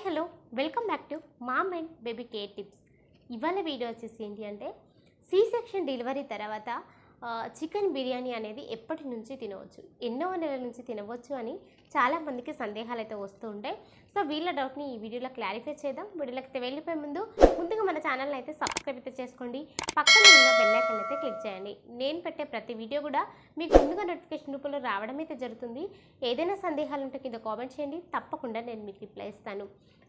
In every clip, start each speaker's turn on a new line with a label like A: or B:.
A: Hello welcome back to mom and baby care tips. ఇవాళ video వచ్చేసి ఏంటి అంటే సి సెక్షన్ డెలివరీ తర్వాత చికెన్ బిర్యానీ అనేది ఎప్పటి నుంచి తినవచ్చు, ఎన్నో నెలల నుంచి తినవచ్చు అని చాలామందికి సందేహాలు అయితే వస్తూ ఉంటాయి. సో వీళ్ళ డౌట్ని ఈ వీడియోలో క్లారిఫై చేద్దాం. వీడియోలోకి వెళ్ళిపోయే ముందుగా మన ఛానల్ని అయితే సబ్స్క్రైబ్ అయితే చేసుకోండి, పక్కన ఉన్న బెల్ ఐకాన్ అయితే క్లిక్ చేయండి. నేను పెట్టే ప్రతి వీడియో కూడా మీకు ముందుగా నోటిఫికేషన్ రూపంలో రావడం అయితే జరుగుతుంది. ఏదైనా సందేహాలు ఉంటే కింద కామెంట్ చేయండి, తప్పకుండా నేను మీకు రిప్లై ఇస్తాను.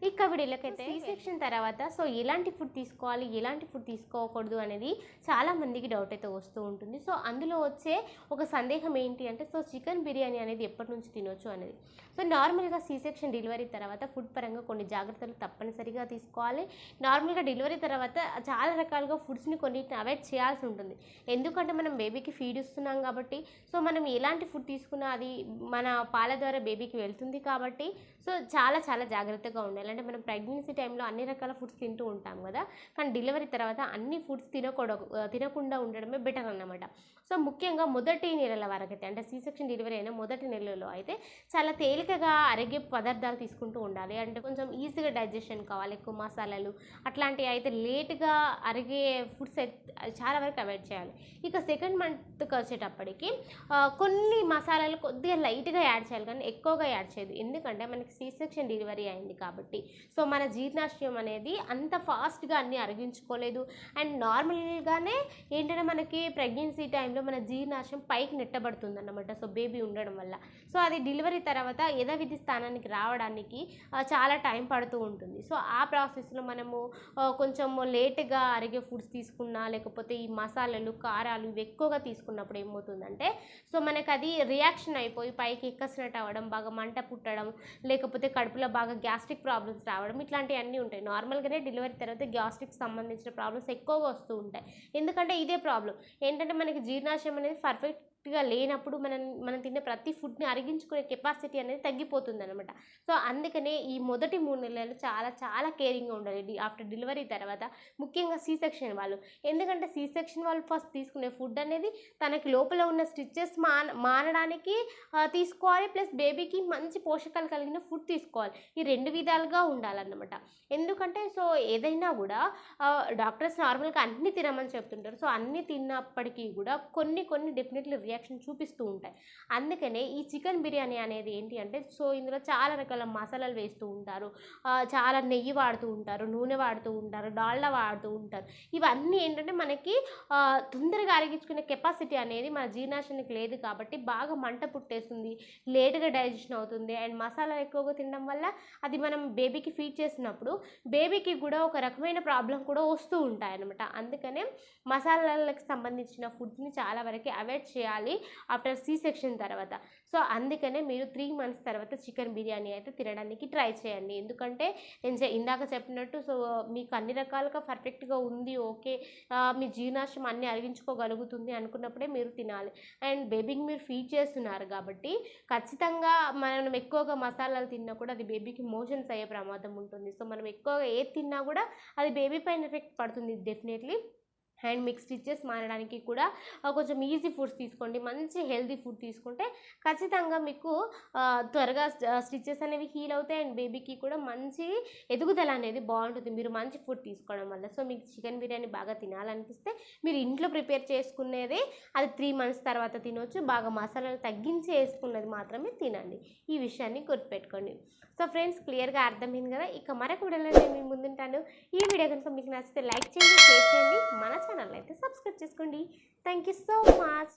A: ఇక వీడియోలకైతే సి సెక్షన్ తర్వాత సో ఎలాంటి ఫుడ్ తీసుకోవాలి, ఎలాంటి ఫుడ్ తీసుకోకూడదు అనేది చాలామందికి డౌట్ అయితే వస్తూ ఉంటుంది. సో అందులో వచ్చే ఒక సందేహం ఏంటి అంటే సో చికెన్ బిర్యానీ అనేది ఎప్పటి నుంచి తినొచ్చు అనేది. సో నార్మల్గా సి సెక్షన్ డెలివరీ తర్వాత ఫుడ్ పరంగా కొన్ని జాగ్రత్తలు తప్పనిసరిగా తీసుకోవాలి. నార్మల్గా డెలివరీ తర్వాత చాలా రకాలుగా ఫుడ్స్ని కొన్నిటిని అవాయిడ్ చేయాల్సి ఉంటుంది. ఎందుకంటే మనం బేబీకి ఫీడ్ ఇస్తున్నాం కాబట్టి సో మనం ఎలాంటి ఫుడ్ తీసుకున్నా అది మన పాల ద్వారా బేబీకి వెళ్తుంది కాబట్టి సో చాలా జాగ్రత్తగా ఉండాలి. అంటే మనం ప్రెగ్నెన్సీ టైంలో అన్ని రకాల ఫుడ్స్ తింటూ ఉంటాం కదా, కానీ డెలివరీ తర్వాత అన్ని ఫుడ్స్ తినకుండా ఉండడమే బెటర్ అన్నమాట. సో ముఖ్యంగా మొదటి నెలల వరకు అయితే అంటే సి సెక్షన్ డెలివరీ అయిన మొదటి నెలలో అయితే చాలా తేలికగా అరిగే పదార్థాలు తీసుకుంటూ ఉండాలి. అంటే కొంచెం ఈజీగా డైజెషన్ కావాలి, ఎక్కువ మసాలాలు అట్లాంటివి అయితే లేట్గా అరిగే ఫుడ్స్ చాలా వరకు అవాయిడ్ చేయాలి. ఇక సెకండ్ మంత్కి వచ్చేటప్పటికి కొన్ని మసాలాలు కొద్దిగా లైట్గా యాడ్ చేయాలి, కానీ ఎక్కువగా యాడ్ చేయదు. ఎందుకంటే మనకి సి సెక్షన్ డెలివరీ అయింది కాబట్టి సో మన జీర్ణాశయం అనేది అంత ఫాస్ట్గా అన్నీ అరిగించుకోలేదు. అండ్ నార్మల్గానే ఏంటంటే మనకి ప్రెగ్నెన్సీ టైంలో మన జీర్ణాశయం పైకి నెట్టబడుతుంది అన్నమాట. సో బేబీ ఉండడం వల్ల సో అది డెలివరీ తర్వాత యథావిధి స్థానానికి రావడానికి చాలా టైం పడుతూ ఉంటుంది. సో ఆ ప్రాసెస్లో మనము కొంచెం లేట్గా అరిగే ఫుడ్స్ తీసుకున్నా లేకపోతే ఈ మసాలాలు కారాలు ఇవి ఎక్కువగా తీసుకున్నప్పుడు ఏమవుతుందంటే సో మనకు అది రియాక్షన్ అయిపోయి పైకి ఎక్కసినట్టు అవ్వడం, బాగా మంట పుట్టడం, లేకపోతే కడుపులో బాగా గ్యాస్ట్రిక్ ప్రాబ్లమ్స్ రావడం ఇట్లాంటివన్నీ ఉంటాయి. నార్మల్గానే డెలివరీ తర్వాత గ్యాస్ట్రిక్ సంబంధించిన ప్రాబ్లమ్స్ ఎక్కువగా వస్తూ ఉంటాయి. ఎందుకంటే ఇదే ప్రాబ్లం ఏంటంటే మనకి జీర్ణాశయం అనేది పర్ఫెక్ట్గా లేనప్పుడు మనం తినే ప్రతి ఫుడ్ని అరిగించుకునే కెపాసిటీ అనేది తగ్గిపోతుంది అనమాట. సో అందుకనే ఈ మొదటి 3 నెలలు చాలా కేరింగ్గా ఉండాలి ఆఫ్టర్ డెలివరీ తర్వాత, ముఖ్యంగా సి సెక్షన్ వాళ్ళు. ఎందుకంటే సి సెక్షన్ వాళ్ళు ఫస్ట్ తీసుకునే ఫుడ్ అనేది తనకి లోపల ఉన్న స్టిచెస్ మానడానికి తీసుకోవాలి, ప్లస్ బేబీకి మంచి పోషకాలు కలిగిన ఫుడ్ తీసుకోవాలి. ఈ 2 విధాలుగా ఉండాలన్నమాట. ఎందుకంటే సో ఏదైనా కూడా డాక్టర్స్ నార్మల్గా అన్నీ తినమని చెప్తుంటారు. సో అన్నీ తిన్నప్పటికీ కూడా కొన్ని డెఫినెట్లీ రియాక్షన్ చూపిస్తూ ఉంటాయి. అందుకనే ఈ చికెన్ బిర్యానీ అనేది ఏంటి అంటే సో ఇందులో చాలా రకాల మసాలాలు వేస్తూ ఉంటారు, చాలా నెయ్యి వాడుతూ ఉంటారు, నూనె వాడుతూ ఉంటారు, డాల్డా వాడుతూ ఉంటారు. ఇవన్నీ ఏంటంటే మనకి తొందరగా అరిగించుకునే కెపాసిటీ అనేది మన జీర్ణాశయానికి లేదు కాబట్టి బాగా మంట పుట్టేస్తుంది, లేటుగా డైజెషన్ అవుతుంది. అండ్ మసాలాలు ఎక్కువగా తినడం వల్ల అది మనం బేబీకి ఫీడ్ చేసినప్పుడు బేబీకి కూడా ఒక రకమైన ప్రాబ్లం కూడా వస్తూ ఉంటాయి అన్నమాట. అందుకనే మసాలాలకు సంబంధించిన ఫుడ్స్ని చాలా వరకు అవాయిడ్ చేయాలి ఆఫ్టర్ సి సెక్షన్ తర్వాత. సో అందుకనే మీరు 3 months తర్వాత చికెన్ బిర్యానీ అయితే తినడానికి ట్రై చేయండి. ఎందుకంటే నేను ఇందాక చెప్పినట్టు సో మీకు అన్ని రకాలుగా పర్ఫెక్ట్గా ఉంది, ఓకే మీ జీర్ణాశయం అన్నీ అరిగించుకోగలుగుతుంది అనుకున్నప్పుడే మీరు తినాలి. అండ్ బేబీకి మీరు ఫీడ్ చేస్తున్నారు కాబట్టి ఖచ్చితంగా మనం ఎక్కువగా మసాలాలు తిన్నా కూడా అది బేబీకి మోషన్స్ అయ్యే ప్రమాదం ఉంటుంది. సో మనం ఎక్కువగా ఏది తిన్నా కూడా అది బేబీ పైన ఎఫెక్ట్ పడుతుంది డెఫినెట్లీ. అండ్ మీకు స్టిచెస్ మారడానికి కూడా కొంచెం ఈజీ ఫుడ్స్ తీసుకోండి, మంచి హెల్తీ ఫుడ్ తీసుకుంటే ఖచ్చితంగా మీకు త్వరగా స్టిచెస్ అనేవి హీల్ అవుతాయి. అండ్ బేబీకి కూడా మంచి ఎదుగుదల అనేది బాగుంటుంది మీరు మంచి ఫుడ్ తీసుకోవడం వల్ల. సో మీకు చికెన్ బిర్యానీ బాగా తినాలనిపిస్తే మీరు ఇంట్లో ప్రిపేర్ చేసుకునేది అది 3 months తర్వాత తినవచ్చు. బాగా మసాలాలు తగ్గించి వేసుకున్నది మాత్రమే తినండి. ఈ విషయాన్ని గుర్తుపెట్టుకోండి. సో ఫ్రెండ్స్ క్లియర్గా అర్థమైంది కదా. ఇక మరొక వీడియోలో నేను మీ ముందుంటాను. ఈ వీడియో కనుక మీకు నచ్చితే లైక్ చేయండి, షేర్ చేయండి, మన ఛానల్ అయితే సబ్స్క్రైబ్ చేసుకోండి. Thank you so much.